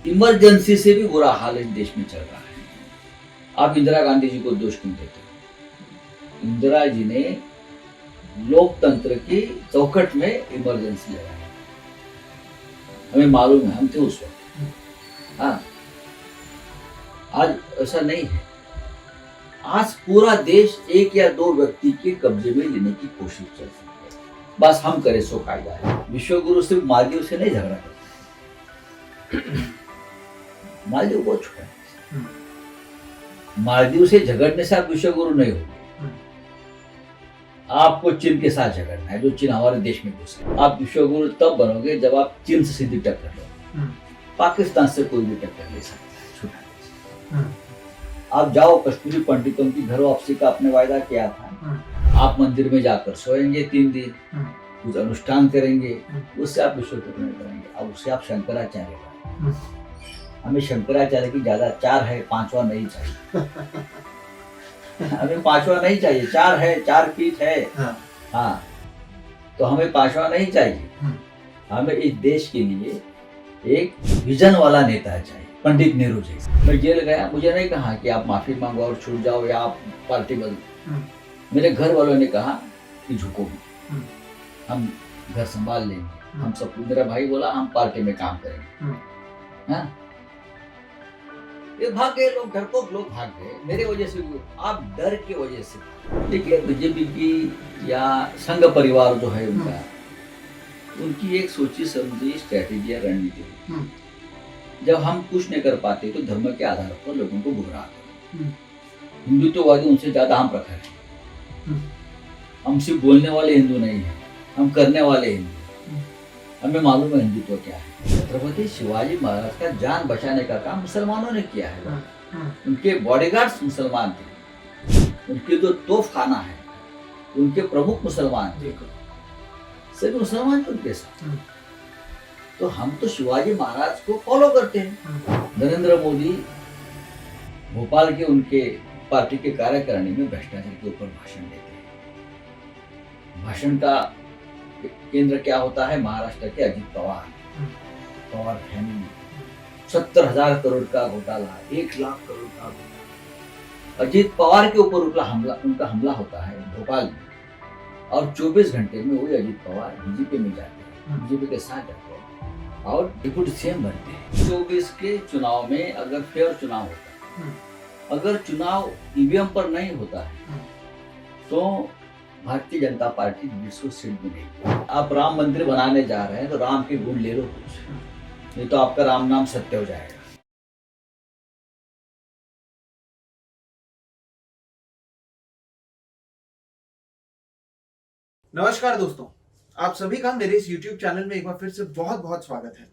Emergency से भी बुरा हाल इन देश में चल रहा है। आप इंदिरा गांधी जी को दोष क्यों देते हो? इंदिरा जी ने लोकतंत्र की चौखट में इमरजेंसी लगाई। हमें मालूम है, हम थे उस वक्त। हाँ, आज ऐसा नहीं है। आज पूरा देश एक या दो व्यक्ति के कब्जे में लेने की कोशिश चल रही है। बस हम करें सो कायदा है। विश्वगुरु सिर्फ मालदीव से नहीं झगड़ा करते। मालदीव बहुत छोटा है। मालदीव से झगड़ने से आप विश्वगुरु नहीं होंगे। आपको चीन के साथ झगड़ना है, जो चीन हमारे देश में घुस है। आप विश्वगुरु तब बनोगे जब आप चीन से सीधी टक्कर लो। पाकिस्तान से कोई भी टक्कर ले सकता है, छोटा देश। आप जाओ, कश्मीरी पंडितों की घर वापसी का आपने वायदा किया था। आप मंदिर में जाकर सोएंगे 3 दिन, कुछ अनुष्ठान करेंगे, उससे आप विश्वगुरु नहीं करेंगे। अब उससे आप शंकराचार्य बने। हमें शंकराचार्य की ज्यादा 4 है, 5वां नहीं चाहिए। हमें 5वां नहीं चाहिए। 4 है, 4 पीठ है। हाँ, तो हमें 5वां नहीं चाहिए। हमें इस देश के लिए एक विजन वाला नेता चाहिए, पंडित नेहरू जैसे। मैं जेल गया, मुझे नहीं कहा कि आप माफी मांगो और छूट जाओ या आप पार्टी बदलो। मेरे घर वालों ने कहा कि झुको, हम घर संभाल लेंगे। हम सब, मेरा भाई बोला हम पार्टी में काम करेंगे। हाँ, ये भाग गए लोग, डरपोक लोग भाग गए मेरे वजह से। आप डर की वजह से, ठीक है, बीजेपी की या संघ परिवार जो है उनका, उनकी एक सोची समझी स्ट्रेटेजी या रणनीति है। जब हम कुछ नहीं कर पाते तो धर्म के आधार पर लोगों को गुमराह करते। हिंदुत्ववादी उनसे ज्यादा हम प्रखर हैं। हम सिर्फ बोलने वाले हिंदू नहीं है, हम करने वाले हिंदू। हमें मालूम है हिंदुत्व क्या है। छत्रपति शिवाजी महाराज का जान बचाने का काम मुसलमानों ने किया है। उनके बॉडीगार्ड्स मुसलमान थे, उनके जो तोफ खाना है उनके प्रमुख मुसलमान थे, सभी मुसलमान थे उनके साथ। तो हम तो शिवाजी महाराज को फॉलो करते हैं। नरेंद्र मोदी भोपाल के उनके पार्टी के कार्यकारिणी में भ्रष्टाचार के ऊपर भाषण देते हैं। भाषण का केंद्र क्या होता है? महाराष्ट्र के अजित पवार, पवार फैमिली। 70,000 करोड़ का घोटाला, 1 लाख करोड़ का घोटाला। अजित पवार के ऊपर उनका हमला होता है भोपाल में, और 24 घंटे में वही अजित पवार बीजेपी में जाते हैं, बीजेपी के साथ जाते हैं और डिप्टी सीएम बनते हैं। 24 के चुनाव में अगर फेयर चुनाव होता है, अगर चुनाव ईवीएम पर नहीं होता है, तो भारतीय जनता पार्टी 150 सीट मिलेगी। आप राम मंदिर बनाने जा रहे हैं तो राम के गुण ले लो कुछ, नहीं तो आपका राम नाम सत्य हो जाएगा। नमस्कार दोस्तों, आप सभी का मेरे इस YouTube चैनल में एक बार फिर से बहुत बहुत स्वागत है।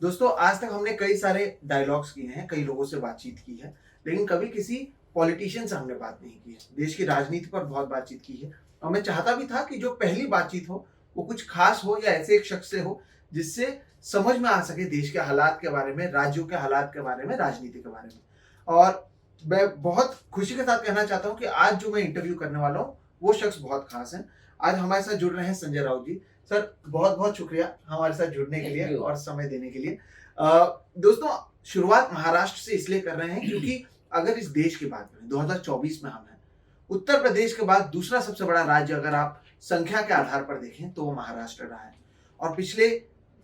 दोस्तों, आज तक हमने कई सारे डायलॉग्स किए हैं, कई लोगों से बातचीत की है, लेकिन कभी किसी पॉलिटिशियन से हमने बात नहीं की है। देश की राजनीति पर बहुत बातचीत की है, और मैं चाहता भी था कि जो पहली बातचीत हो वो कुछ खास हो या ऐसे एक शख्स से हो जिससे समझ में आ सके देश के हालात के बारे में, राज्यों के हालात के बारे में, राजनीति के बारे में। और मैं बहुत खुशी के साथ कहना चाहता हूँ कि आज जो मैं इंटरव्यू करने वाला हूँ वो शख्स बहुत खास है। आज हमारे साथ जुड़ रहे हैं संजय राउत जी। सर, बहुत बहुत शुक्रिया हमारे साथ जुड़ने के लिए और समय देने के लिए। दोस्तों, शुरुआत महाराष्ट्र से इसलिए कर रहे हैं क्योंकि अगर इस देश की बात करें, 2024 में हम हैं, उत्तर प्रदेश के बाद दूसरा सबसे बड़ा राज्य अगर आप संख्या के आधार पर देखें तो वो महाराष्ट्र रहा है। और पिछले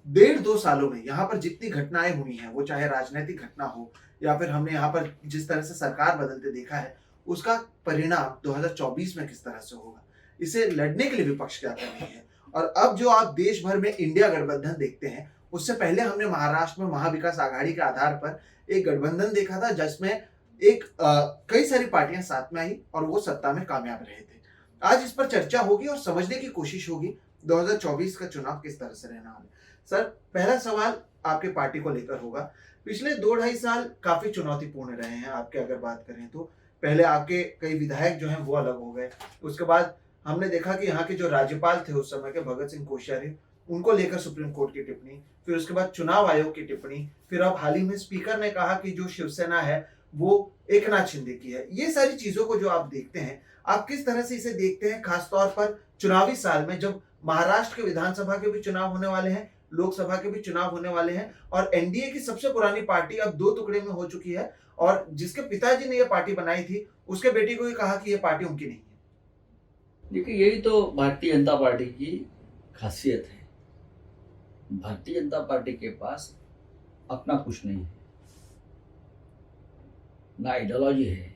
1.5-2 सालों में यहाँ पर जितनी घटनाएं हुई हैं, वो चाहे राजनीतिक घटना हो या फिर हमने यहाँ पर जिस तरह से सरकार बदलते देखा है, उसका परिणाम 2024 में किस तरह से होगा, इसे लड़ने के लिए विपक्ष क्या कर रही है। और अब जो आप देश भर में इंडिया गठबंधन देखते हैं, उससे पहले हमने महाराष्ट्र में महाविकास आघाड़ी के आधार पर एक गठबंधन देखा था जिसमें कई सारी पार्टियां साथ में आई और वो सत्ता में कामयाब रहे थे। आज इस पर चर्चा होगी और समझने की कोशिश होगी 2024 का चुनाव किस तरह से रहने वाला है। सर, पहला सवाल आपके पार्टी को लेकर होगा। पिछले 2-2.5 साल काफी चुनौतीपूर्ण रहे हैं आपके, अगर बात करें तो। पहले आपके कई विधायक जो हैं वो अलग हो गए, उसके बाद हमने देखा कि यहाँ के जो राज्यपाल थे उस समय के, भगत सिंह कोश्यारी, उनको लेकर सुप्रीम कोर्ट की टिप्पणी, फिर उसके बाद चुनाव आयोग की टिप्पणी, फिर अब हाल ही में स्पीकर ने कहा कि जो शिवसेना है वो एकनाथ शिंदे की है। ये सारी चीजों को जो आप देखते हैं, आप किस तरह से इसे देखते हैं, खासतौर पर चुनावी साल में जब महाराष्ट्र के विधानसभा के भी चुनाव होने वाले हैं, लोकसभा के भी चुनाव होने वाले हैं और एनडीए की सबसे पुरानी पार्टी अब 2 टुकड़े में हो चुकी है और जिसके पिताजी ने यह पार्टी बनाई थी उसके बेटी को ही कहा कि यह पार्टी उनकी नहीं है। देखिए, यही तो भारतीय जनता पार्टी की खासियत है। भारतीय जनता पार्टी के पास अपना कुछ नहीं है, ना आइडियोलॉजी है,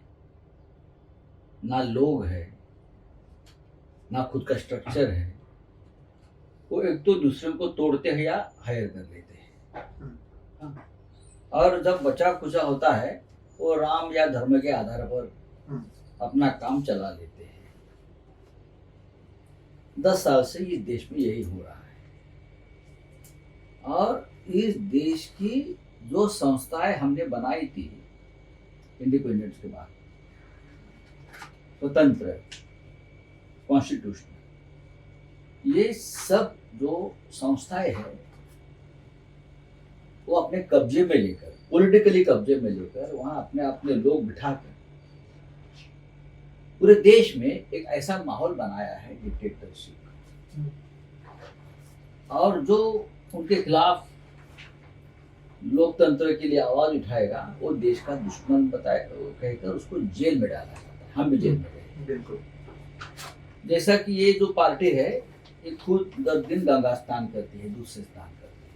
ना लोग है, ना खुद का स्ट्रक्चर है। वो एक तो दूसरे को तोड़ते हैं या हायर कर लेते हैं। हाँ। और जब बचा खुचा होता है वो राम या धर्म के आधार पर अपना काम चला लेते हैं। 10 साल से इस देश में यही हो रहा है और इस देश की जो संस्थाएं हमने बनाई थी इंडिपेंडेंस के बाद, स्वतंत्र, कॉन्स्टिट्यूशन, ये सब जो संस्थाएं हैं वो अपने कब्जे में लेकर, पॉलिटिकली कब्जे में लेकर वहां अपने अपने लोग बिठाकर पूरे देश में एक ऐसा माहौल बनाया है डिक्टेटरशिप, और जो उनके खिलाफ लोकतंत्र के लिए आवाज उठाएगा वो देश का दुश्मन बताए कहकर उसको जेल में डाला जाता है। हम भी जेल में गए बिल्कुल। जैसा कि ये जो पार्टी है ये खुद 10 दिन गंगा स्नान करती है, दूध से स्नान करती है।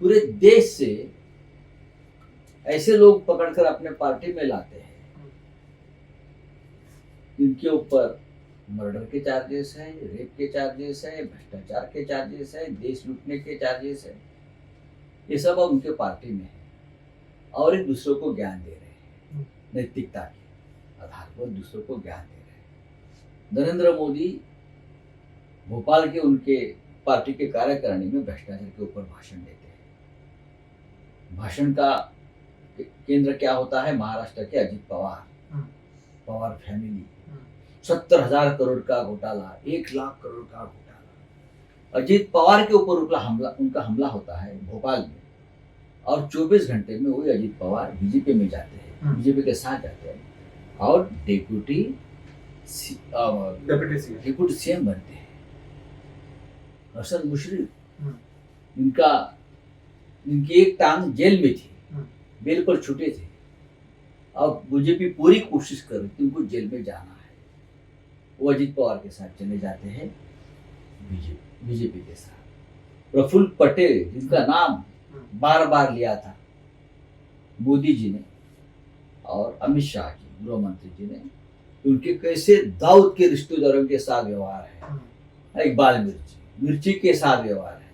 पूरे देश से ऐसे लोग पकड़कर अपने पार्टी में लाते हैं इनके ऊपर मर्डर के चार्जेस है, रेप के चार्जेस है, भ्रष्टाचार के चार्जेस है, देश लूटने के चार्जेस है। ये सब अब उनके पार्टी में है और एक दूसरे को ज्ञान दे रहे हैं, नैतिकता के आधार पर दूसरों को ज्ञान दे रहे हैं। नरेंद्र मोदी भोपाल के उनके पार्टी के कार्यकारिणी में भ्रष्टाचार के ऊपर भाषण देते हैं। भाषण का केंद्र क्या होता है? महाराष्ट्र के अजित पवार, पवार फैमिली, 70,000 करोड़ का घोटाला, 1 लाख करोड़ का घोटाला। अजित पवार के ऊपर उनका हमला होता है भोपाल में और 24 घंटे में वही अजित पवार बीजेपी में जाते हैं, बीजेपी के साथ जाते हैं और डिप्टी सीएम बनते हैं। हसन मुशर्रफ, इनकी एक टांग जेल में थी, बेल पर छूटे थे। अब बीजेपी पूरी कोशिश कर रही थी उनको जेल में जाना है। वो अजित पवार के साथ चले जाते हैं बीजेपी के साथ। प्रफुल्ल पटेल, जिनका नाम बार बार लिया था मोदी जी ने और अमित शाह जी गृह मंत्री जी ने, उनके कैसे दाऊद के रिश्तेदारों के साथ व्यवहार है, इकबाल मिर्ची के साथ व्यवहार है,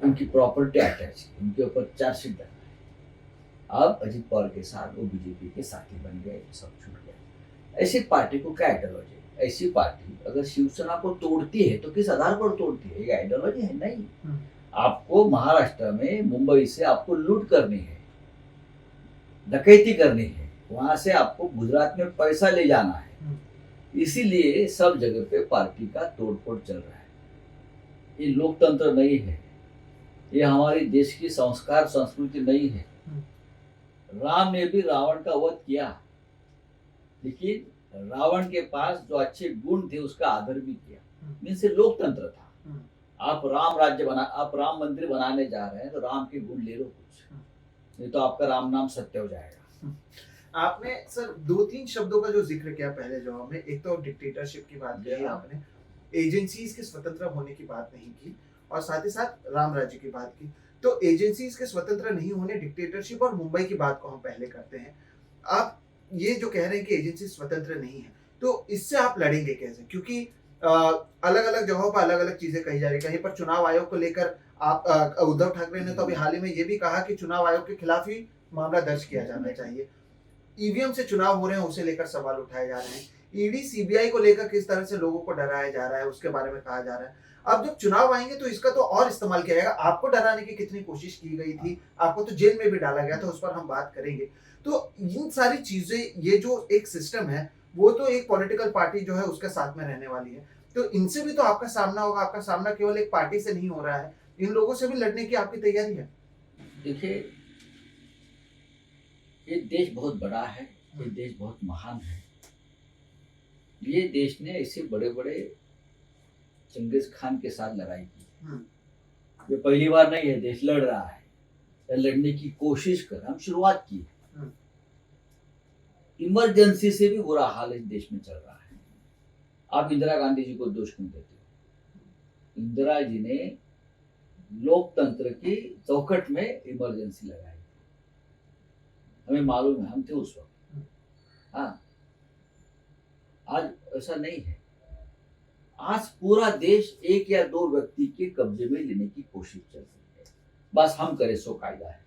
उनकी प्रॉपर्टी अटैच, उनके ऊपर चार्जशीट लगा है। अब अजित पवार के साथ वो बीजेपी के साथी बन गए, सब छूट गया। ऐसी पार्टी को क्या आइडियोलॉजी? ऐसी पार्टी अगर शिवसेना को तोड़ती है तो किस आधार पर तोड़ती है? ये आइडियोलॉजी है नहीं। आपको महाराष्ट्र में मुंबई से आपको लूट करनी है, डकैती करनी है, वहां से आपको गुजरात में पैसा ले जाना है, इसीलिए सब जगह पे पार्टी का तोड़फोड़ चल रहा है। ये लोकतंत्र नहीं है, ये हमारी देश की संस्कार संस्कृति नहीं है। राम ने भी रावण का वध किया, लेकिन रावण के पास जो अच्छे गुण थे उसका आदर भी किया, मीन्स लोकतंत्र था। आप आप राम मंदिर बनाने जा रहे हैं तो राम के गुण ले लो कुछ, नहीं तो आपका राम नाम सत्य हो जाएगा। आपने सर 2-3 शब्दों का जो जिक्र किया पहले जवाब में, एक तो डिक्टेटरशिप की बात की आपने, एजेंसीज के स्वतंत्र होने की बात नहीं की और साथ ही साथ राम राज्य की बात की। तो एजेंसीज के स्वतंत्र नहीं होने, डिक्टेटरशिप और मुंबई की बात को हम पहले करते हैं। आप ये जो कह रहे हैं कि एजेंसी स्वतंत्र नहीं है, तो इससे आप लड़ेंगे कैसे? क्योंकि अलग अलग जगहों पर अलग अलग चीजें कही जा रही। कहीं पर चुनाव आयोग को लेकर आप उद्धव ठाकरे ने तो अभी हाल ही में ये भी कहा कि चुनाव आयोग के खिलाफ ही मामला दर्ज किया जाना चाहिए। ईवीएम से चुनाव हो रहे हैं, उसे लेकर सवाल उठाए जा रहे हैं। ईडी सीबीआई को लेकर किस तरह से लोगों को डराया जा रहा है उसके बारे में कहा जा रहा है। अब जब चुनाव आएंगे तो इसका तो और इस्तेमाल किया जाएगा। आपको डराने की कितनी कोशिश की गई थी, आपको तो जेल में भी डाला गया था, उस पर हम बात करेंगे। तो इन सारी चीजें, ये जो एक सिस्टम है वो तो एक पॉलिटिकल पार्टी जो है उसके साथ में रहने वाली है, तो इनसे भी तो आपका सामना होगा। आपका सामना केवल एक पार्टी से नहीं हो रहा है, इन लोगों से भी लड़ने की आपकी तैयारी है। देखिए, ये देश बहुत बड़ा है, ये देश बहुत महान है। ये देश ने ऐसे बड़े बड़े चंगेज खान के साथ लड़ाई की, हम्म। ये पहली बार नहीं है, देश लड़ रहा है या लड़ने की कोशिश कर, हम शुरुआत की। इमरजेंसी से भी बुरा हाल इस देश में चल रहा है। आप इंदिरा गांधी जी को दोष क्यों देते हो? इंदिरा जी ने लोकतंत्र की चौखट में इमरजेंसी लगाई, हमें मालूम है, हम थे उस वक्त। हाँ, आज ऐसा नहीं है। आज पूरा देश एक या दो व्यक्ति के कब्जे में लेने की कोशिश चल रही है। बस हम करें सो कायदा है।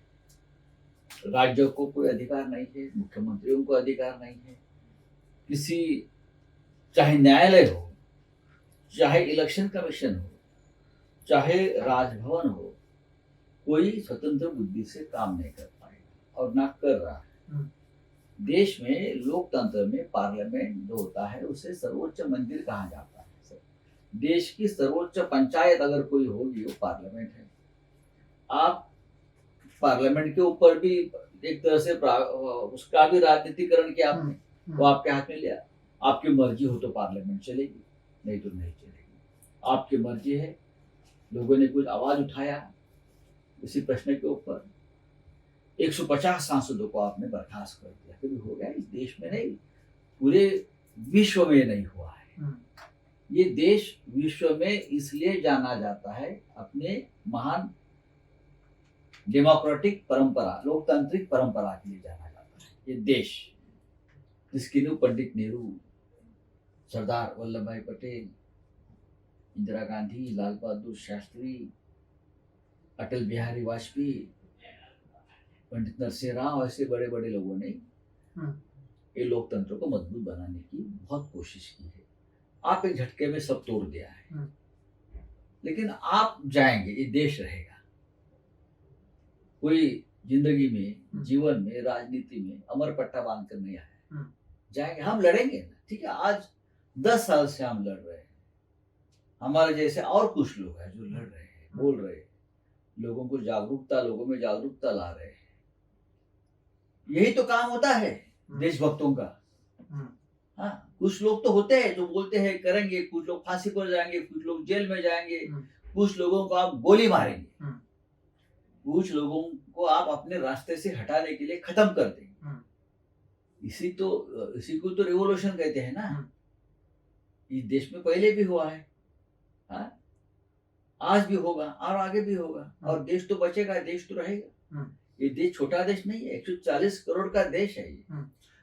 राज्यों को कोई अधिकार नहीं है, मुख्यमंत्रियों को अधिकार नहीं है, किसी, चाहे न्यायालय हो, चाहे इलेक्शन कमीशन हो, चाहे राजभवन हो, कोई स्वतंत्र बुद्धि से काम नहीं कर पाएगा और ना कर रहा है। देश में लोकतंत्र में पार्लियामेंट जो होता है उसे सर्वोच्च मंदिर कहा जाता है। देश की सर्वोच्च पंचायत अगर कोई होगी वो पार्लियामेंट है। आप पार्लियामेंट के ऊपर भी एक तरह से उसका भी राजनीतिकरण किया आपने, वो आपके हाथ में लिया। आपकी मर्जी हो तो पार्लियामेंट चलेगी, नहीं तो नहीं चलेगी। आपकी मर्जी है। लोगों ने कुछ आवाज उठाया इसी प्रश्न के ऊपर, 150 सांसदों को आपने बर्खास्त कर दिया। कभी हो गया इस देश में? नहीं, पूरे विश्व में नहीं हुआ है। ये देश विश्व में इसलिए जाना जाता है अपने महान डेमोक्रेटिक परंपरा, लोकतांत्रिक परंपरा के लिए जाना जाता है। ये देश जिसकी नींव पंडित नेहरू, सरदार वल्लभ भाई पटेल, इंदिरा गांधी, लाल बहादुर शास्त्री, अटल बिहारी वाजपेयी, पंडित नरसिंह राव, ऐसे बड़े बड़े लोगों ने ये लोकतंत्र को मजबूत बनाने की बहुत कोशिश की है। आप एक झटके में सब तोड़ दिया है, लेकिन आप जाएंगे, ये देश रहेगा। कोई जिंदगी में, जीवन में, राजनीति में अमर पट्टा बांध कर नहीं आया। जाएंगे, हम लड़ेंगे ना, ठीक है। आज 10 साल से हम लड़ रहे हैं। हमारे जैसे और कुछ लोग हैं जो लड़ रहे हैं, बोल रहे हैं, लोगों को जागरूकता, लोगों में जागरूकता ला रहे हैं। यही तो काम होता है देशभक्तों का। हाँ, कुछ लोग तो होते हैं जो बोलते हैं करेंगे, कुछ लोग फांसी पर जाएंगे, कुछ लोग जेल में जाएंगे, कुछ लोगों को आप गोली मारेंगे, कुछ लोगों को आप अपने रास्ते से हटाने के लिए खत्म कर देंगे। इसी को तो रिवॉल्यूशन कहते हैं ना। इस देश में पहले भी हुआ है, हाँ? आज भी होगा और आगे भी होगा, और देश तो बचेगा, देश तो रहेगा। ये देश छोटा देश नहीं है, 140 करोड़ का देश है ये।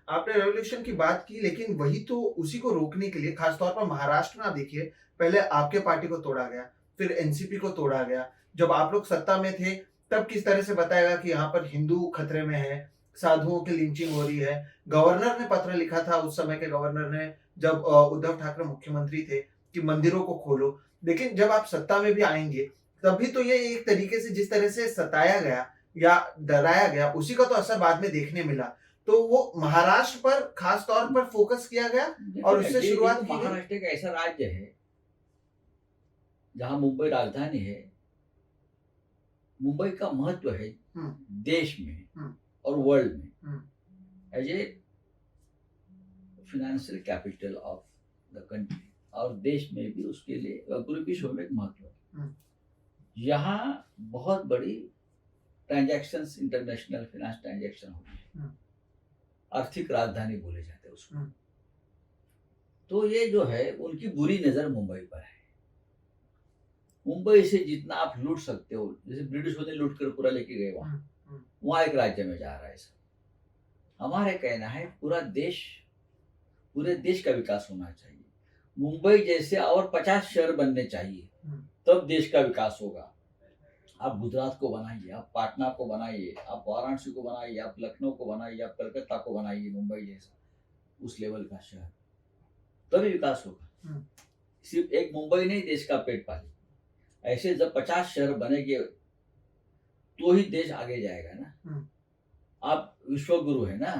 आपने रेवोल्यूशन की बात की, लेकिन वही तो उसी को रोकने के लिए खासतौर पर महाराष्ट्र में आप देखिए, पहले आपके पार्टी को तोड़ा गया, फिर एनसीपी को तोड़ा गया। जब आप लोग सत्ता में थे तब किस तरह से बताया कि यहाँ पर हिंदू खतरे में है, साधुओं की लिंचिंग हो रही है। गवर्नर ने पत्र लिखा था, उस समय के गवर्नर ने, जब उद्धव ठाकरे मुख्यमंत्री थे, कि मंदिरों को खोलो। लेकिन जब आप सत्ता में भी आएंगे तभी तो ये एक तरीके से जिस तरह से सताया गया या डराया गया, उसी का तो असर बाद में देखने मिला। तो वो महाराष्ट्र पर खास तौर पर फोकस किया गया और उससे शुरुआत की। महाराष्ट्र एक ऐसा राज्य है जहां मुंबई राजधानी है। मुंबई का महत्व है देश में और वर्ल्ड में as a financial capital of the country, और देश में भी उसके लिए पूरे विश्व में एक महत्व है। यहाँ बहुत बड़ी ट्रांजैक्शंस, इंटरनेशनल फाइनेंस ट्रांजैक्शन होती है, आर्थिक राजधानी बोले जाते हैं उसको। तो ये जो है उनकी बुरी नजर मुंबई पर है। मुंबई से जितना आप लूट सकते हो, जैसे ब्रिटिशों ने लूट कर पूरा लेके गए वहां एक राज्य में जा रहा है सब। हमारे कहना है पूरे देश का विकास होना चाहिए। मुंबई जैसे और 50 शहर बनने चाहिए, तब देश का विकास होगा। आप गुजरात को बनाइए, आप पटना को बनाइए, आप वाराणसी को बनाइए, आप लखनऊ को बनाइए, आप कलकत्ता को बनाइए, मुंबई जैसा उस लेवल का शहर, तभी विकास होगा। सिर्फ एक मुंबई नहीं देश का पेट पाले। ऐसे जब 50 शहर बनेंगे तो ही देश आगे जाएगा ना। आप विश्व गुरु है ना,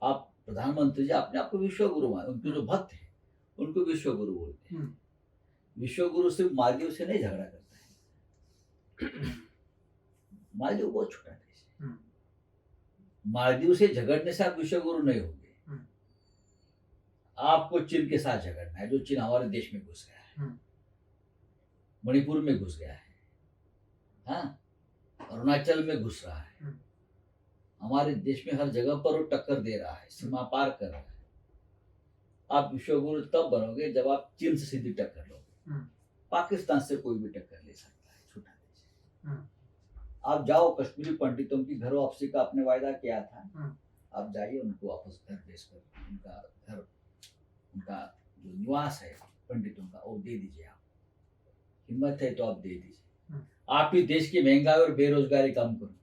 आप प्रधानमंत्री जी अपने आप को विश्व गुरु मान, उनके जो भक्त है उनको विश्व गुरु बोलते हैं। विश्व गुरु सिर्फ मालदीव से नहीं झगड़ा करता है। मालदीव बहुत छोटा देश है। मालदीव से झगड़ने से आप विश्व गुरु नहीं होंगे। आपको चीन के साथ झगड़ना है, जो चीन हमारे देश में घुस गया है। मणिपुर में घुस गया है, हाँ, अरुणाचल में घुस रहा है, हमारे देश में हर जगह पर वो टक्कर दे रहा है, सीमा पार कर रहा है। आप विश्वगुरु तब बनोगे जब आप चीन से सीधी टक्कर लोगे। पाकिस्तान से कोई भी टक्कर ले सकता है, छोटा देश। आप जाओ, कश्मीरी पंडितों की घर वापसी का आपने वायदा किया था, आप जाइए उनको वापस घर भेजकर उनका घर, उनका जो निवास है पंडितों का, वो दे दीजिए। आप हिम्मत है तो आप दे दीजिए। आप ही देश की महंगाई और बेरोजगारी कम करो।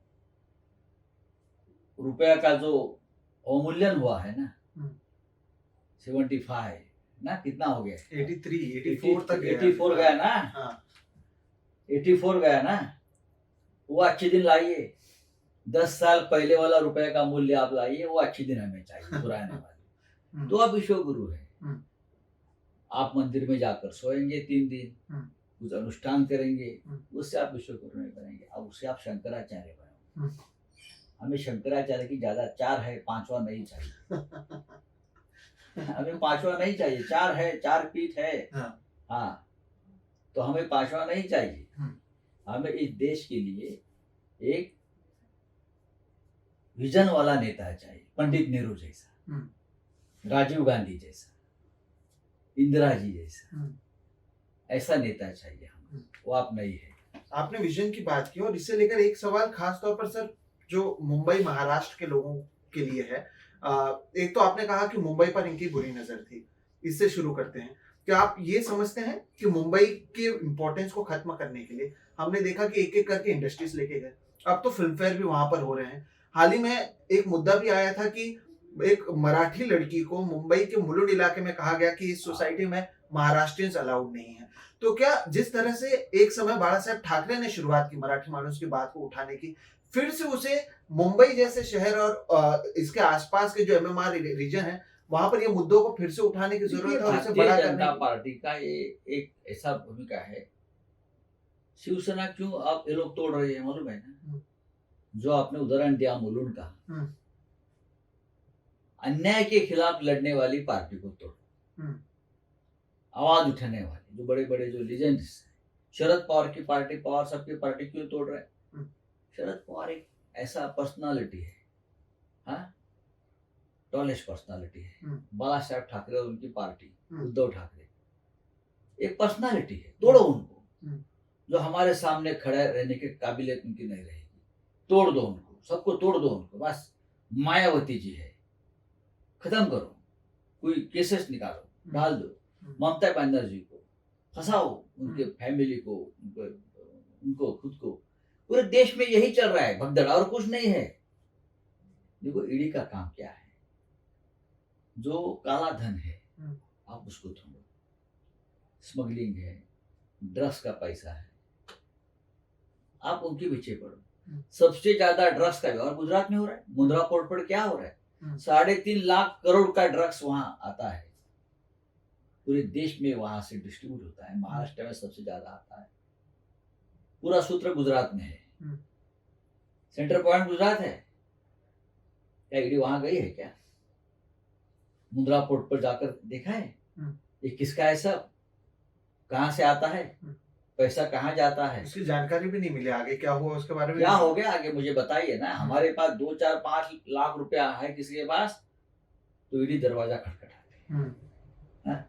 रुपया का जो अवमूल्यन हुआ है ना, 75 ना, कितना हो गया, 84 तक 84 गया ना, हाँ। 84 गया ना। वो अच्छे दिन लाइए, 10 साल पहले वाला रुपए का मूल्य आप लाइए, वो अच्छे दिन हमें चाहिए पुराने वाले। तो आप विश्वगुरु है। आप मंदिर में जाकर सोएंगे 3 दिन, कुछ अनुष्ठान करेंगे, उससे आप विश्वगुरु नहीं बनेंगे। अब उससे आप शंकराचार्य बनो। हमें शंकराचार्य की ज्यादा 4 है, 5वां नहीं चाहिए। हमें 5वां नहीं चाहिए, 4 है, 4 पीठ है, हाँ, तो हमें 5वां नहीं चाहिए। हमें इस देश के लिए एक विजन वाला नेता चाहिए, पंडित नेहरू जैसा, राजीव गांधी जैसा, इंदिरा जी जैसा, ऐसा नेता चाहिए हमें। वो आप नहीं है। आपने विजन की बात की और इससे लेकर एक सवाल खास तौर पर सर, जो मुंबई महाराष्ट्र के लोगों के लिए है। एक तो आपने कहा कि मुंबई पर इनकी बुरी नजर थी, इससे शुरू करते हैं। क्या आप ये समझते हैं कि मुंबई के इम्पोर्टेंस को खत्म करने के लिए हमने देखा कि एक एक करके इंडस्ट्रीज लेके गए, अब तो फिल्म फेयर भी वहां पर हो रहे हैं। हाल ही में एक मुद्दा भी आया था कि एक मराठी लड़की को मुंबई के मुलुंड इलाके में कहा गया कि इस सोसाइटी में महाराष्ट्रियंस अलाउड नहीं है। तो क्या जिस तरह से एक समय बाला साहेब ठाकरे ने शुरुआत की मराठी मानुस की बात को उठाने की, फिर से उसे मुंबई जैसे शहर और इसके आसपास के जो एमएमआर रीजन है वहां पर ये मुद्दों को फिर से उठाने की जरूरत है और इसे बड़ा करने जनता पार्टी का ये एक ऐसा भूमिका है। शिवसेना क्यों आप ये लोग तोड़ रहे हैं मालूम है ना? जो आपने उदाहरण दिया मुलुंड का, अन्याय के खिलाफ लड़ने वाली पार्टी को तोड़, आवाज उठाने वाली जो बड़े बड़े जो लीजेंड्स, शरद पवार की पार्टी, पवार साहब की पार्टी क्यों तोड़ रहे हैं? शरद पवार एक ऐसा पर्सनालिटी है, हाँ, टॉलेस्ट पर्सनालिटी है। बाला साहेब ठाकरे और उनकी पार्टी, उद्धव ठाकरे एक पर्सनालिटी है, तोड़ो उनको। जो हमारे सामने खड़े रहने के काबिलियत उनकी नहीं रहेगी, तोड़ दो उनको, सबको तोड़ दो उनको। बस मायावती जी है, खत्म करो, कोई केसेस निकालो, डाल दो। ममता बनर्जी को फंसाओ, उनके फैमिली को, उनको खुद को। पूरे देश में यही चल रहा है, भगदड़, और कुछ नहीं है। देखो ईडी का काम क्या है, जो काला धन है आप उसको ढूंढो, स्मगलिंग है, ड्रग्स का पैसा है, आप उनके पीछे पड़ो। सबसे ज्यादा ड्रग्स का व्यवहार गुजरात में हो रहा है। मुंद्रा पोर्ट पर क्या हो रहा है, 3.5 लाख करोड़ का ड्रग्स वहां आता है, पूरे देश में वहां से डिस्ट्रीब्यूट होता है। महाराष्ट्र में सबसे ज्यादा आता है, पूरा सूत्र गुजरात में है, सेंटर पॉइंट गुजरात है। क्या ईडी वहां गई है क्या? मुंद्रा पोर्ट पर जाकर देखा है ये किसका है, सब कहां से आता है, पैसा कहाँ जाता है? उसकी जानकारी भी नहीं मिली। आगे क्या हुआ उसके बारे में, क्या हो गया आगे मुझे बताइए ना। हमारे पास 2, 4, 5 लाख रुपया है किसी के पास, तो ईडी दरवाजा खटखटाते हैं,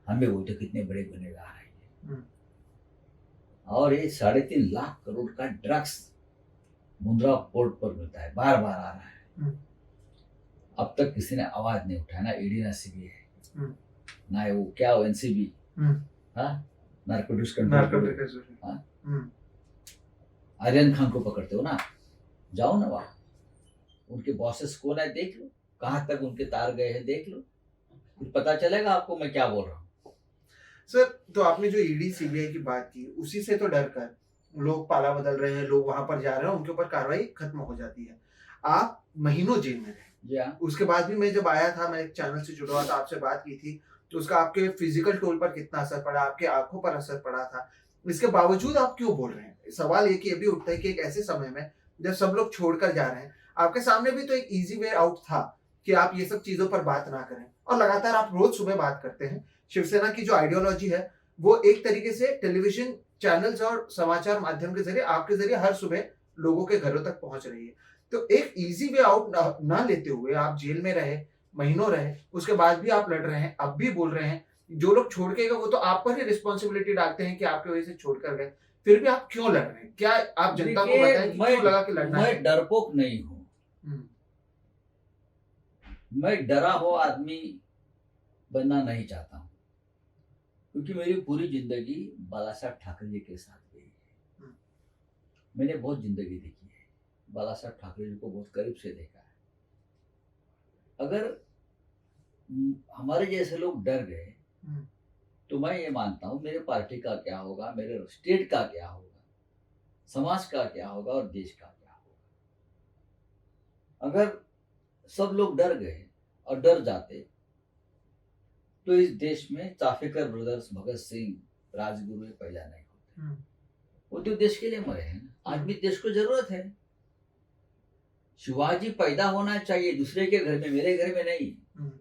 हमें वो तो कितने बड़े गुनहगार हैं। और ये 3.5 लाख करोड़ का ड्रग्स मुंद्रा पोर्ट पर मिलता है, बार बार आ रहा है। अब तक किसी ने आवाज नहीं उठाया, ना ईडी ना सीबीआई, ना वो क्या NCB, narcotics control. Aryan Khan को पकड़ते हो ना, जाओ ना वहां, उनके बॉसेस कौन है देख लो, कहां तक उनके तार गए हैं देख लो, फिर पता चलेगा आपको मैं क्या बोल रहा हूँ। सर, तो आपने जो ईडी सीबीआई की बात की, उसी से तो डर कर लोग पाला बदल रहे हैं, लोग वहां पर जा रहे हैं, उनके ऊपर कार्रवाई खत्म हो जाती है। आप महीनों जेल में रहे, उसके बाद भी मैं जब आया था, मैं एक चैनल से जुड़ा हुआ था, आपसे बात की थी, तो उसका आपके फिजिकल टोल पर कितना असर पड़ा, आपके आंखों पर असर पड़ा था। इसके बावजूद आप क्यों बोल रहे हैं? सवाल ये भी उठता है कि एक ऐसे समय में जब सब लोग छोड़कर जा रहे हैं, आपके सामने भी तो एक इजी वे आउट था कि आप ये सब चीजों पर बात ना करें, और लगातार आप रोज सुबह बात करते हैं। शिवसेना की जो आइडियोलॉजी है वो एक तरीके से टेलीविजन चैनल्स और समाचार माध्यम के जरिए, आपके जरिए हर सुबह लोगों के घरों तक पहुंच रही है। तो एक इजी वे आउट ना लेते हुए, आप जेल में रहे, महीनों रहे, उसके बाद भी आप लड़ रहे हैं, अब भी बोल रहे हैं। जो लोग छोड़ के गए वो तो आप पर ही रिस्पॉन्सिबिलिटी डालते हैं कि आपकी वजह से छोड़कर गए, फिर भी आप क्यों लड़ रहे हैं? क्या आप जनता को देखिए, बताएं कि क्यों लगा कि लड़ना है? मैं डरपोक नहीं हूँ। हम्म, मैं डरा हुआ आदमी बनना नहीं चाहता हूँ, क्योंकि मेरी पूरी जिंदगी बाला साहब ठाकरे जी के साथ गई है। हम्म। मैंने बहुत जिंदगी देखी है, बाला साहब ठाकरे जी को बहुत करीब से देखा है। अगर हमारे जैसे लोग डर गए हम्म, तो मैं ये मानता हूँ मेरे पार्टी का क्या होगा, मेरे स्टेट का क्या होगा, समाज का क्या होगा और देश का क्या होगा। अगर सब लोग डर गए और डर जाते तो इस देश में चाफेकर ब्रदर्स, भगत सिंह, राजगुरु ये पैदा नहीं होते। हम्म, वो तो देश के लिए मरे हैं ना। आज भी देश को जरूरत है। शिवाजी पैदा होना चाहिए दूसरे के घर में, मेरे घर में नहीं। हम्म,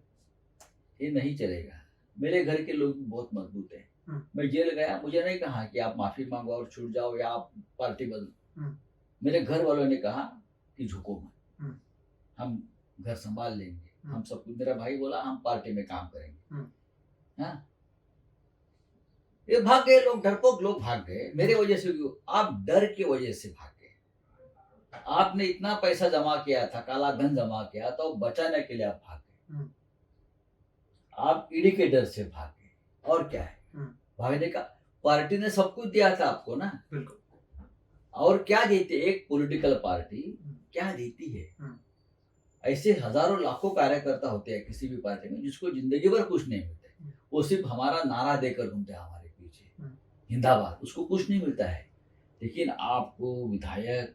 ये नहीं चलेगा। मेरे घर के लोग बहुत मजबूत हैं। मैं जेल गया, मुझे नहीं कहा कि आप माफी मांगो और छूट जाओ या आप पार्टी बदलो। मेरे घर वालों ने कहा कि झुको मत, हम घर संभाल लेंगे, हम सब कुछ। मेरा भाई बोला हम पार्टी में काम करेंगे। हाँ, ये भाग गए लोग, डरपोक लोग भाग गए। मेरे वजह से क्यों? आप डर की वजह से भाग गए। आपने इतना पैसा जमा किया था, काला धन जमा किया तो बचाने के लिए आप भाग गए। आप ईडी के डर से भाग गए, और क्या है भागने का? पार्टी ने सब कुछ दिया था आपको ना। बिल्कुल। और क्या देती है एक पॉलिटिकल पार्टी, क्या देती है? ऐसे हजारों लाखों कार्यकर्ता होते हैं किसी भी पार्टी में जिसको जिंदगी भर कुछ नहीं मिलता। वो सिर्फ हमारा नारा देकर घूमते हैं हमारे पीछे, जिंदाबाद, उसको कुछ नहीं मिलता है। लेकिन आपको विधायक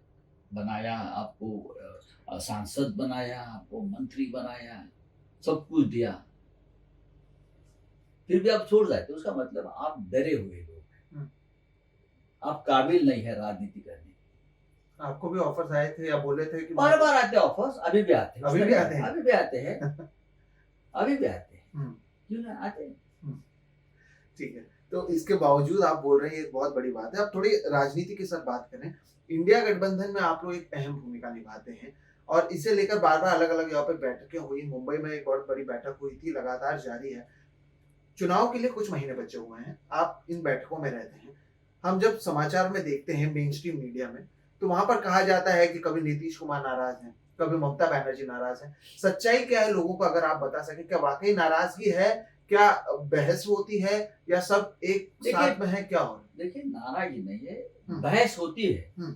बनाया, आपको सांसद बनाया, आपको मंत्री बनाया, सब कुछ दिया, फिर भी आप छोड़ जाते, उसका मतलब आप डरे हुए लोग हैं। आप काबिल नहीं है राजनीति करने। आपको भी ऑफर्स आए थे या बोले थे कि बार बार आते ऑफर्स, अभी भी आते हैं, अभी भी आते हैं, अभी भी आते हैं, अभी भी आते हैं, क्यों ना आते हैं। ठीक है। तो इसके बावजूद आप बोल रहे हैं, ये बहुत बड़ी बात है। अब थोड़ी राजनीति के साथ बात करें। इंडिया गठबंधन में आप लोग एक अहम भूमिका निभाते हैं और इसे लेकर बार बार अलग अलग यहाँ पे बैठकें हुई। मुंबई में एक बहुत बड़ी बैठक हुई थी, लगातार जारी है। चुनाव के लिए कुछ महीने बचे हुए हैं, आप इन बैठकों में रहते हैं। हम जब समाचार में देखते हैं, मेन स्ट्रीम मीडिया में, तो वहां पर कहा जाता है कि कभी नीतीश कुमार नाराज हैं, कभी ममता बनर्जी नाराज हैं। सच्चाई क्या है लोगों को अगर आप बता सकें, क्या वाकई नाराजगी है, क्या बहस होती है, या सब एक साथ में है, क्या हो रहा है? देखिए, नाराजगी नहीं है, बहस होती है।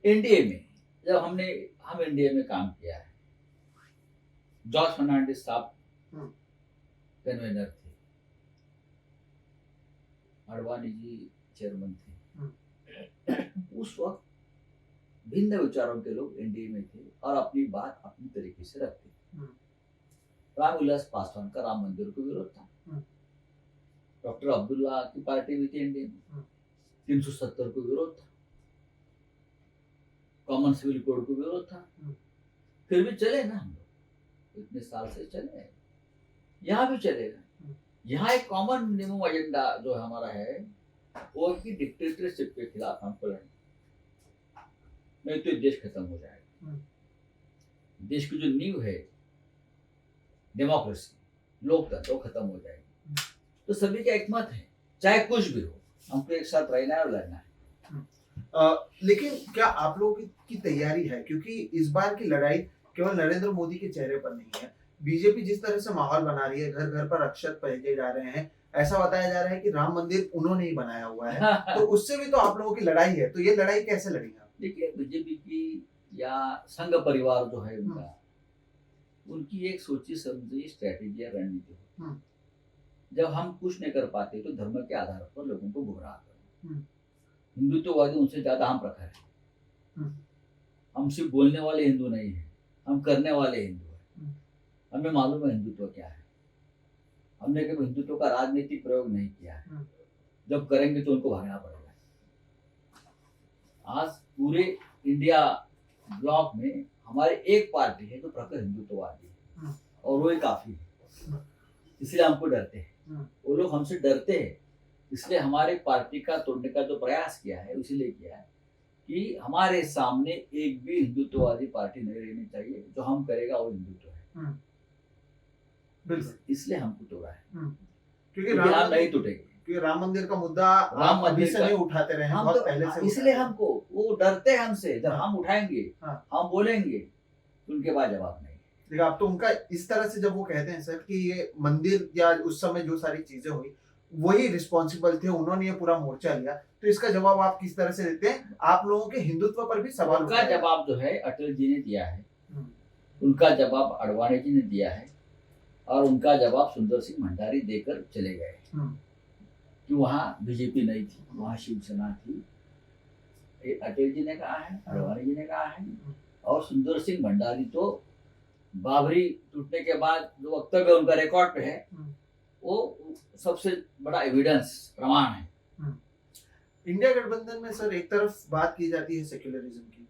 एनडीए में जब हम एनडीए में काम किया है, जॉर्ज फर्नांडिस साहब कन्वेनर थे, अडवाणी जी चेयरमैन थे। उस वक्त भिन्न विचारों के लोग एनडीए में थे और अपनी बात अपनी तरीके से रखते थे। रामविलास पासवान का राम मंदिर को विरोध था। डॉक्टर अब्दुल्ला की पार्टी भी थी एनडीए में, 370 को विरोध था, कॉमन सिविल कोड को विरोध था। फिर भी चले ना हम लोग, इतने साल से चले, यहाँ भी चलेगा। यहाँ एक कॉमन मिनिमम एजेंडा जो हमारा है वो कि डिक्टेटरशिप के खिलाफ हमको लड़ना, नहीं तो देश खत्म हो जाएगा। देश की जो नींव है डेमोक्रेसी, लोकतंत्र, वो खत्म हो जाएगी। तो सभी का एक मत है, चाहे कुछ भी हो, हमको एक साथ रहना है और लड़ना है। लेकिन क्या आप लोगों की तैयारी है? क्योंकि इस बार की लड़ाई केवल नरेंद्र मोदी के चेहरे पर नहीं है। बीजेपी जिस तरह से माहौल बना रही है, घर घर पर अक्षत भेजे जा रहे हैं, ऐसा बताया जा रहा है कि राम मंदिर उन्होंने ही बनाया हुआ है। तो उससे भी तो आप लोगों की लड़ाई है, तो ये लड़ाई कैसे लड़ेंगे आप? देखिए, बीजेपी की या संघ परिवार जो है उनका, उनकी एक सोची समझी स्ट्रेटेजी या रणनीति है। जब हम कुछ नहीं कर पाते तो धर्म के आधार पर लोगों को गुमराह करें। हिंदुत्ववादी उनसे ज्यादा हम प्रखर है। हम सिर्फ बोलने वाले हिंदू नहीं है, हम करने वाले हिंदू है। हमें मालूम है हिंदुत्व क्या है। हमने कभी हिंदुत्व का राजनीतिक प्रयोग नहीं किया है। जब करेंगे तो उनको भागना पड़ेगा। आज पूरे इंडिया ब्लॉक में हमारी एक पार्टी है जो प्रखर हिंदुत्ववादी है, और वो ही काफी है। इसलिए हमको डरते हैं। वो लोग हमसे डरते हैं इसलिए हमारे पार्टी का तोड़ने का जो प्रयास किया है इसलिए किया है कि हमारे सामने एक भी हिंदुत्ववादी पार्टी नहीं रहनी चाहिए, जो हम करेगा वो हिंदुत्व है। बिल्कुल। इसलिए हमको तोड़ा है, क्योंकि क्योंकि हम नहीं टूटेंगे। क्योंकि राम मंदिर का मुद्दा राम आप अभी मंदिर से का नहीं उठाते रहे हैं, हम बहुत तो पहले से इसलिए उठाते हमको वो डरते हैं हमसे। जब हाँ। हम उठाएंगे, हाँ। हम बोलेंगे तो उनके पास जवाब नहीं। देखिए, आप तो उनका इस तरह से जब वो कहते हैं सर कि ये मंदिर या उस समय जो सारी चीजें हुई वही रिस्पॉन्सिबल थे, उन्होंने ये पूरा मोर्चा लिया, तो इसका जवाब आप किस तरह से देते हैं? आप लोगों के हिंदुत्व पर भी सवाल उनका उठाया। जवाब जो है अटल जी ने दिया है, उनका जवाब अडवाणी जी ने दिया है, और उनका जवाब सुंदर सिंह भंडारी देकर चले गए कि वहाँ बीजेपी नहीं थी, वहाँ शिवसेना थी। ये अटल जी ने कहा है, अडवाणी जी ने कहा है, और सुंदर सिंह भंडारी तो बाबरी टूटने के बाद जो वक्तव्य उनका रिकॉर्ड पे है वो सबसे बड़ा एविडेंस प्रमाण है। इंडिया गठबंधन में सर एक तरफ बात की जाती है सेक्युलरिज्म की,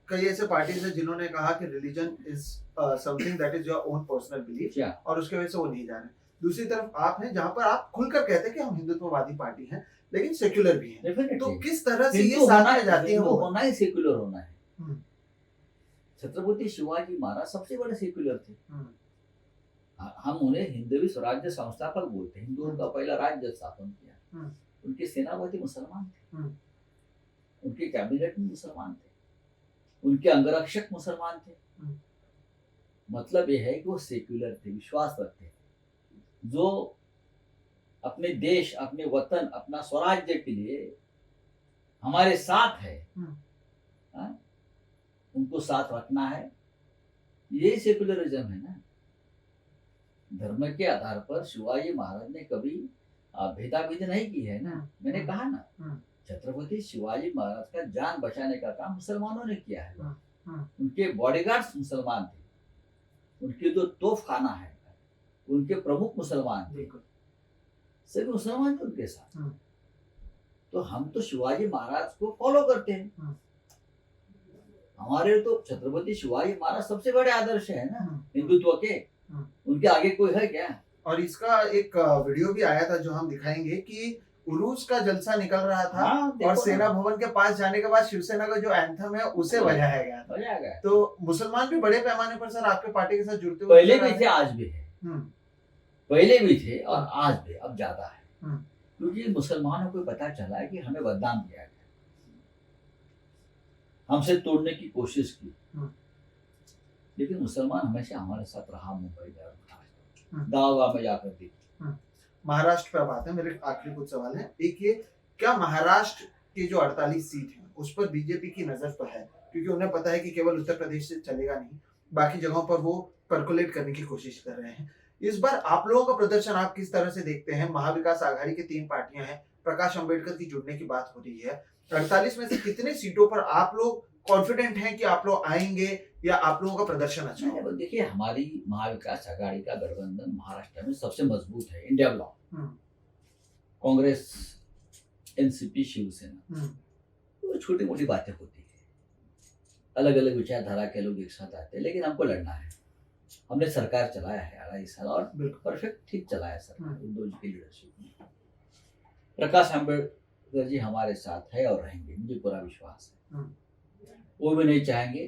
कई ऐसे पार्टीज हैं जिन्होंने कहा कि religion is something that is your own personal belief, और उसके वजह से वो नहीं जा रहे। दूसरी तरफ आप हैं जहां पर आप खुलकर कहते हैं कि हम हिंदुत्ववादी पार्टी हैं लेकिन सेक्युलर भी हैं, तो किस तरह से ये साथ में जाती है? वो होना ही सेक्युलर होना है। छत्रपति शिवाजी महाराज सबसे बड़े सेक्युलर थे। हम उन्हें हिंदवी स्वराज्य संस्थापक बोलते हैं। हिंदुओं का पहला राज्य स्थापन किया। उनके सेनापति मुसलमान थे, उनके कैबिनेट में मुसलमान थे, उनके अंगरक्षक मुसलमान थे। मतलब यह है कि वो सेक्युलर थे, विश्वास रखते, जो अपने देश, अपने वतन, अपना स्वराज्य के लिए हमारे साथ है, उनको साथ रखना है। यही सेक्युलरिज्म है ना। धर्म के आधार पर शिवाजी महाराज ने कभी भेदाभेदी नहीं की है ना। मैंने कहा ना, छत्रपति शिवाजी महाराज का जान बचाने का काम मुसलमानों ने किया है। उनके बॉडीगार्ड्स मुसलमान थे, उनके जो तोफ खाना है उनके प्रमुख मुसलमान थे, सभी मुसलमान थे उनके साथ। तो हम तो शिवाजी महाराज को फॉलो करते हैं। हमारे तो छत्रपति शिवाजी महाराज सबसे बड़े आदर्श है ना हिंदुत्व के। उनके आगे कोई है क्या? और इसका एक वीडियो भी आया था जो हम दिखाएंगे कि उरूस का जलसा निकल रहा था। और सेना भवन के पास जाने के बाद शिवसेना का जो एंथम है उसे बजाया गया। तो मुसलमान भी बड़े पैमाने पर सर आपके पार्टी के साथ जुड़ते हुए पहले भी थे, आज भी है। पहले भी थे और आज भी, अब ज्यादा है, क्योंकि मुसलमानों को पता चला है कि हमें बदनाम किया गया, हमसे तोड़ने की कोशिश की। लेकिन मुसलमान हमेशा हमारे साथ रहा। मुंबई दावा में जाकर दी। महाराष्ट्र पर बात है, मेरे आखिरी कुछ सवाल है। एक ये, क्या महाराष्ट्र के जो 48 सीट हैं उस पर बीजेपी की नजर तो है, क्योंकि उन्हें पता है कि केवल उत्तर प्रदेश से चलेगा नहीं, बाकी जगहों पर वो परकुलेट करने की कोशिश कर रहे हैं। इस बार आप लोगों का प्रदर्शन आप किस तरह से देखते हैं? महाविकास आघाड़ी की 3 पार्टियां हैं, प्रकाश अंबेडकर की जुड़ने की बात हो रही है। 48 में से कितने सीटों पर आप लोग कॉन्फिडेंट हैं कि आप लोग आएंगे या आप लोगों का प्रदर्शन अच्छा होगा? देखिए, हमारी महाविकास आघाड़ी का गठबंधन महाराष्ट्र में सबसे मजबूत है। India bloc, Congress, NCP, Shiv Sena, तो छोटी मोटी बातें होती है, अलग अलग विचारधारा के लोग एक साथ आते हैं, लेकिन हमको लड़ना है। हमने सरकार चलाया है 2.5 साल और परफेक्ट ठीक चलाया सरकार उद्धव जी की लीडरशिप में। प्रकाश अंबेडकर जी हमारे साथ है और रहेंगे, मुझे पूरा विश्वास है। वो भी नहीं चाहेंगे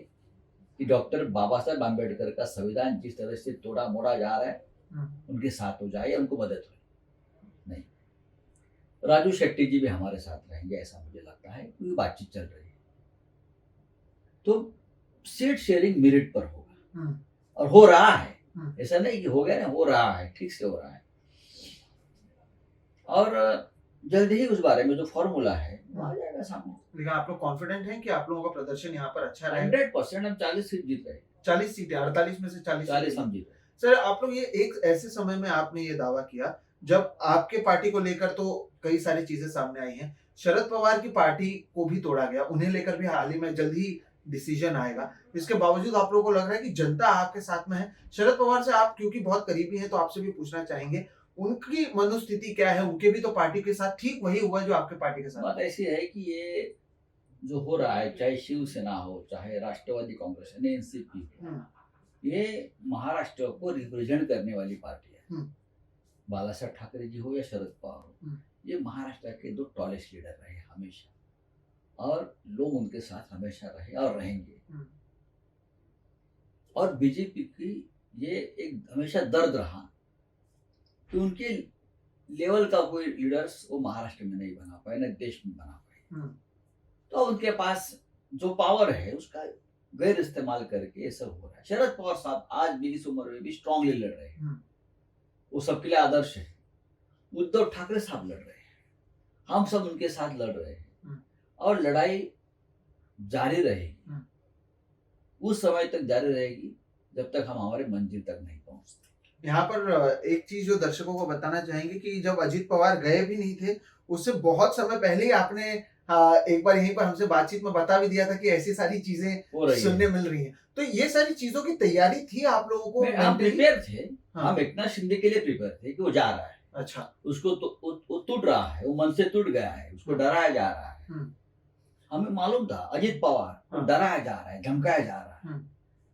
कि डॉक्टर बाबा साहब अम्बेडकर का संविधान जिस तरह से तोड़ा मोड़ा जा रहा है उनके साथ हो जाए, उनको मदद हो। नहीं, राजू शेट्टी जी भी हमारे साथ रहेंगे ऐसा मुझे लगता है, क्योंकि बातचीत चल रही है। तो सीट शेयरिंग मेरिट पर होगा और हो रहा है। ऐसा नहीं कि हो गया ना, हो रहा है, ठीक से हो रहा है। और जल्द ही उस बारे में जो फॉर्मूला है आ जाएगा सामने। लेकिन आप लोग कॉन्फिडेंट हैं कि आप लोगों का प्रदर्शन यहाँ पर अच्छा रहेगा? 100% हम 40 सीट जीत रहे। 40 सीटें, 48 में से 40 हम जीत रहे। सर, आप लोग ये एक ऐसे समय में आपने ये दावा किया जब आपके पार्टी को लेकर तो कई सारी चीजें सामने आई हैं, शरद पवार की पार्टी को भी तोड़ा गया, उन्हें लेकर भी हाल ही में जल्द ही डिसीजन आएगा। इसके बावजूद आप लोगों को लग रहा है कि जनता आपके साथ में है। शरद पवार से आप क्योंकि बहुत करीबी हैं तो आपसे भी पूछना चाहेंगे, उनकी मनोस्थिति क्या है? उनके भी तो पार्टी के साथ ठीक वही हुआ जो आपके पार्टी के साथ। बात ऐसी है कि ये जो हो रहा है, चाहे शिवसेना हो, चाहे राष्ट्रवादी कांग्रेस, एनसीपी, ये महाराष्ट्र को रिप्रेजेंट करने वाली पार्टी है। बाला साहब ठाकरे जी हो या शरद पवार हो, ये महाराष्ट्र के 2 टॉलेस्ट लीडर रहे हमेशा, और लोग उनके साथ हमेशा रहे और रहेंगे। और बीजेपी की ये एक हमेशा दर्द रहा कि उनके लेवल का कोई लीडर्स वो महाराष्ट्र में नहीं बना पाए, न देश में बना पाए। तो उनके पास जो पावर है उसका गैर इस्तेमाल करके ये सब हो रहा है। शरद पवार साहब आज भी इस उम्र में भी स्ट्रांगली लड़ रहे हैं, वो सबके लिए आदर्श है। उद्धव ठाकरे साहब लड़ रहे हैं, हम सब उनके साथ लड़ रहे हैं, और लड़ाई जारी रहेगी, उस समय तक जारी रहेगी जब तक हम हमारे मंजिल तक नहीं पहुंचते। यहाँ पर एक चीज जो दर्शकों को बताना चाहेंगे कि जब अजीत पवार गए भी नहीं थे, उससे बहुत समय पहले ही आपने एक बार यहीं पर हमसे बातचीत में बता भी दिया था कि ऐसी सारी चीजें सुनने मिल रही हैं। तो ये सारी चीजों की तैयारी थी आप लोगों को? हम प्रिपेयर थे। हम एकनाथ शिंदे के लिए प्रिपेयर थे कि वो जा रहा है। अच्छा, उसको तो वो टूट रहा है, वो मन से टूट गया है, उसको डराया जा रहा है। हमें मालूम था अजीत पवार डराया जा रहा है, धमकाया जा रहा है,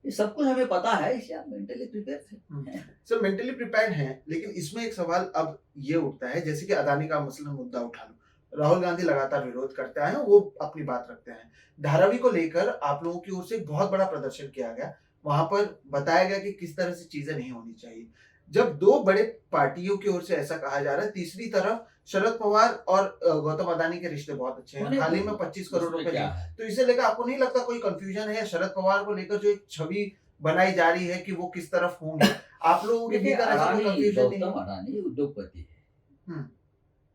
ये सब कुछ हमें पता है, इसलिए आप मेंटली प्रिपेयर थे। सर मेंटली प्रिपेयर्ड हैं, लेकिन इसमें एक सवाल अब ये उठता है, जैसे कि अदानी का मसला मुद्दा उठा लो, राहुल गांधी लगातार विरोध करते आए हैं, वो अपनी बात रखते हैं। धारावी को लेकर आप लोगों की ओर से बहुत बड़ा प्रदर्शन किया गया, वहां पर बताया गया कि किस तरह से चीजें नहीं होनी चाहिए। जब 2 बड़े पार्टियों की ओर से ऐसा कहा जा रहा है, तीसरी तरफ शरद पवार और गौतम अदानी के रिश्ते बहुत अच्छे हैं, हाल ही में 25 करोड़ रुपए दिए, तो इसे लेकर आपको नहीं लगता कोई कंफ्यूजन है? शरद पवार को लेकर जो एक छवि बनाई जा रही है कि वो किस तरफ होंगे, आप लोगों के भीतर ऐसा कोई कंफ्यूजन नहीं? गौतम अडानी उद्योगपति है,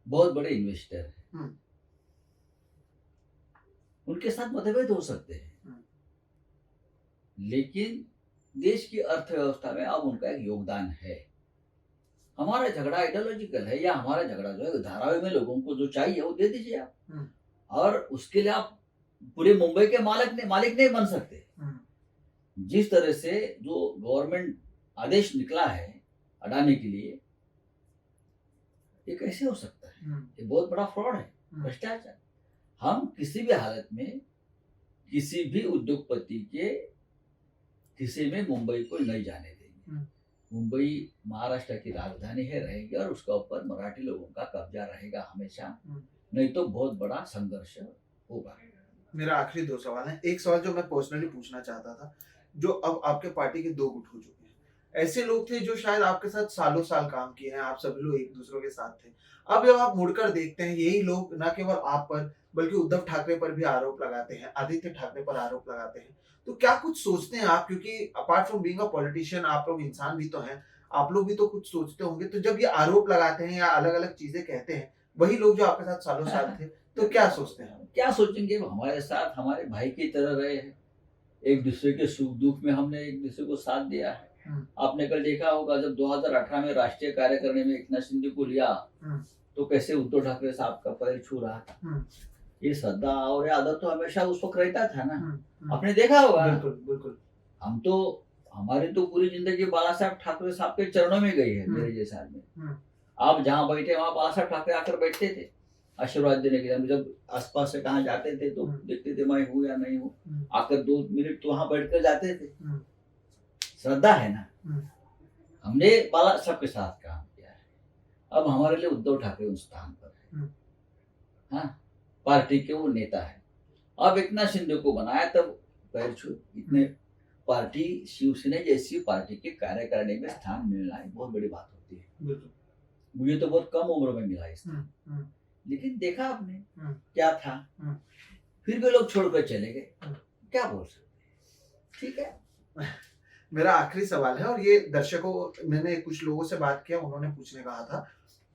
बहुत बड़े इन्वेस्टर है, उनके साथ मतभेद हो सकते हैं, लेकिन देश की अर्थव्यवस्था में अब उनका एक योगदान है। हमारा झगड़ा आइडियोलॉजिकल है, या हमारा झगड़ा जो है धारावी में लोगों को जो चाहिए वो दे दीजिए आप, और उसके लिए आप पूरे मुंबई के मालिक नहीं बन सकते। जिस तरह से जो गवर्नमेंट आदेश निकला है अडानी के लिए, ये कैसे हो सकता है? ये बहुत बड़ा फ्रॉड है, भ्रष्टाचार। हम किसी भी हालत में किसी भी उद्योगपति के किसी में मुंबई को नहीं जाने देंगे। मुंबई महाराष्ट्र की राजधानी है, रहेगी, और उसके ऊपर मराठी लोगों का कब्जा रहेगा हमेशा, नहीं तो बहुत बड़ा संघर्ष होगा। मेरा आखिरी 2 सवाल है। एक सवाल जो मैं पर्सनली पूछना चाहता था, जो अब आपके पार्टी के 2 गुट हो चुके हैं, ऐसे लोग थे जो शायद आपके साथ सालों साल काम किए हैं, आप सभी लोग एक दूसरे के साथ थे, अब जब आप मुड़कर देखते हैं, यही लोग न केवल आप पर बल्कि उद्धव ठाकरे पर भी आरोप लगाते हैं, आदित्य ठाकरे पर आरोप लगाते हैं, तो क्या कुछ सोचते हैं आप? क्योंकि apart from being a politician आप लोग इंसान भी तो हैं, आप लोग भी तो कुछ सोचते होंगे। तो जब ये आरोप लगाते हैं या अलग अलग चीजें कहते हैं वही लोग जो आपके साथ सालों साल थे, तो क्या सोचते हैं? क्या सोचेंगे? हमारे साथ हमारे भाई की तरह रहे हैं, एक दूसरे के सुख दुख में हमने एक दूसरे को साथ दिया है। आपने कल देखा होगा जब 2018 में राष्ट्रीय कार्यकारिणी में एकनाथ शिंदे को लिया, तो कैसे उद्धव ठाकरे साहब का पैर छू रहा था। ये श्रद्धा और ये आदर तो हमेशा उस वक्त रहता था ना, आपने देखा होगा। बिल्कुल बिल्कुल। हम तो हमारी तो पूरी जिंदगी बाला साहब ठाकरे साहब के चरणों में गई है। मेरे जैसा आदमी, आप जहाँ बैठे वहाँ बाला साहब ठाकरे आकर बैठते थे आशीर्वाद देने के लिए। जब आसपास से कहाँ जाते थे तो देखते थे मैं हूँ या नहीं हूँ, आकर 2 मिनट तो वहां बैठ कर जाते थे। श्रद्धा है ना, हमने बाला साहब के साथ काम किया है। अब हमारे लिए उद्धव ठाकरे उस स्थान पर है, हाँ, पार्टी के वो नेता है। अब एकनाथ शिंदे को बनाया तब पैर छू, इतने पार्टी शिवसेना जैसी पार्टी के कार्यकारिणी में स्थान मिलना एक बहुत बड़ी बात होती है। मुझे तो बहुत कम उम्र में मिला इस स्थान, लेकिन देखा आपने क्या था, फिर भी लोग छोड़कर चले गए, क्या बोल सकते। ठीक है, मेरा आखिरी सवाल है, और ये दर्शकों, मैंने कुछ लोगों से बात किया, उन्होंने पूछने कहा था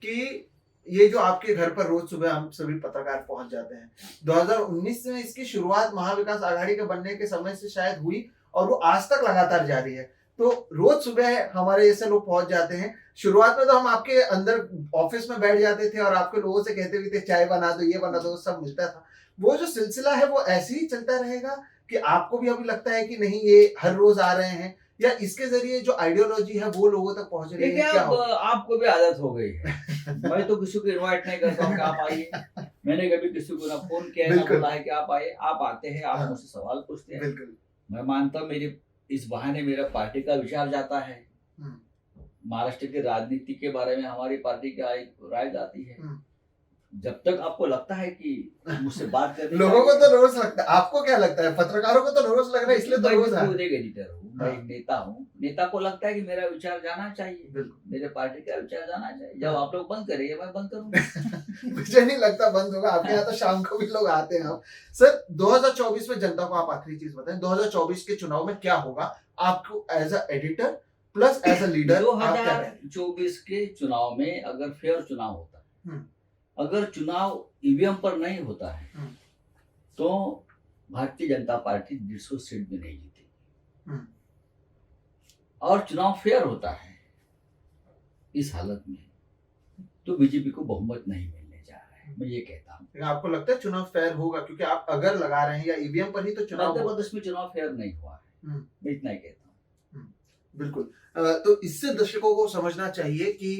कि ये जो आपके घर पर रोज सुबह हम सभी पत्रकार पहुंच जाते हैं, 2019 में इसकी शुरुआत महाविकास आघाड़ी के बनने के समय से शायद हुई और वो आज तक लगातार जारी है। तो रोज सुबह हमारे जैसे लोग पहुंच जाते हैं। शुरुआत में तो हम आपके अंदर ऑफिस में बैठ जाते थे और आपके लोगों से कहते भी थे चाय बना दो, ये बना दो, सब मिलता था। वो जो सिलसिला है वो ऐसे ही चलता रहेगा कि आपको भी अभी लगता है कि नहीं ये हर रोज आ रहे हैं, या इसके जरिए जो आइडियोलॉजी है वो लोगों तक पहुंच रही है? क्या आपको भी आदत हो गई है। मैं तो किसी को इनवाइट नहीं करता हूँ कि आप आइए, मैंने कभी किसी को ना फोन किया है ना बोला है कि आप आइए। आप आते हैं, आप मुझसे सवाल पूछते हैं, मैं मानता हूँ मेरी इस बहाने मेरा पार्टी का विचार जाता है, महाराष्ट्र की राजनीति के बारे में हमारी पार्टी की राय जाती है, जब तक आपको लगता है कि मुझसे बात करने लोगों को तो रोज लगता है, आपको क्या लगता है? पत्रकारों को तो रोज लग रहा है, इसलिए तो मैं रोज है। खुद एक एडिटर हूँ, मैं एक नेता हूँ। नेता को लगता है कि मेरा विचार जाना चाहिए, मेरे पार्टी का विचार जाना चाहिए। जब आप लोग बंद करेंगे मैं बंद करूंगा। मुझे नहीं लगता बंद होगा, आपके यहाँ तो शाम को भी लोग आते हैं। सर 2024 में जनता को आप आखिरी चीज बताएं, 2024 के चुनाव में क्या होगा आपको as a editor plus as a leader? 2024 के चुनाव में अगर फेयर चुनाव होता है, अगर चुनाव ईवीएम पर नहीं होता है तो भारतीय जनता पार्टी 150 सीट भी नहीं जीतेगी। और चुनाव फेयर होता है इस हालत में तो बीजेपी को बहुमत नहीं मिलने जा रहा है, मैं ये कहता हूँ। आपको लगता है चुनाव फेयर होगा? क्योंकि आप अगर लगा रहे हैं या ईवीएम पर ही तो चुनाव, मध्य प्रदेश में चुनाव फेयर नहीं हुआ है, मैं इतना ही कहता हूँ। बिल्कुल। तो इससे दर्शकों को समझना चाहिए कि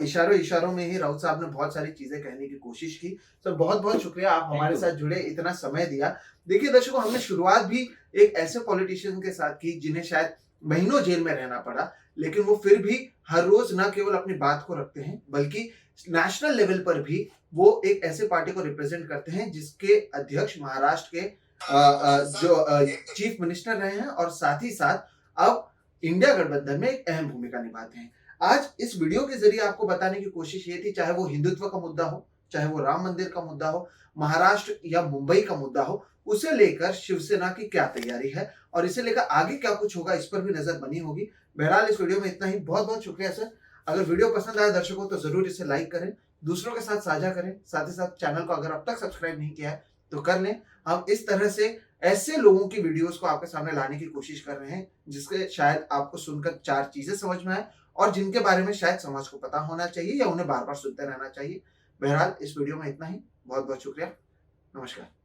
इशारों में ही राउत साहब ने बहुत सारी चीजें कहने की कोशिश की। सर बहुत बहुत शुक्रिया, आप हमारे साथ जुड़े, इतना समय दिया। देखिए दर्शकों, हमने शुरुआत भी एक ऐसे पॉलिटिशियन के साथ की जिन्हें शायद महीनों जेल में रहना पड़ा, लेकिन वो फिर भी हर रोज न केवल अपनी बात को रखते हैं बल्कि नेशनल लेवल पर भी वो एक ऐसे पार्टी को रिप्रेजेंट करते हैं जिसके अध्यक्ष महाराष्ट्र के जो चीफ मिनिस्टर रहे हैं और साथ ही साथ अब इंडिया गठबंधन में एक अहम भूमिका निभाते हैं। आज इस वीडियो के जरिए आपको बताने की कोशिश ये थी, चाहे वो हिंदुत्व का मुद्दा हो, चाहे वो राम मंदिर का मुद्दा हो, महाराष्ट्र या मुंबई का मुद्दा हो, उसे लेकर शिवसेना की क्या तैयारी है और इसे लेकर आगे क्या कुछ होगा, इस पर भी नजर बनी होगी। बहरहाल इस वीडियो में इतना ही। बहुत बहुत शुक्रिया सर। अगर वीडियो पसंद आया दर्शकों तो जरूर इसे लाइक करें, दूसरों के साथ साझा करें, साथ ही साथ चैनल को अगर अब तक सब्सक्राइब नहीं किया है तो कर लें। हम इस तरह से ऐसे लोगों की वीडियोस को आपके सामने लाने की कोशिश कर रहे हैं जिसके शायद आपको सुनकर 4 चीजें समझ में आए और जिनके बारे में शायद समाज को पता होना चाहिए या उन्हें बार बार सुनते रहना चाहिए। बहरहाल इस वीडियो में इतना ही। बहुत बहुत शुक्रिया। नमस्कार।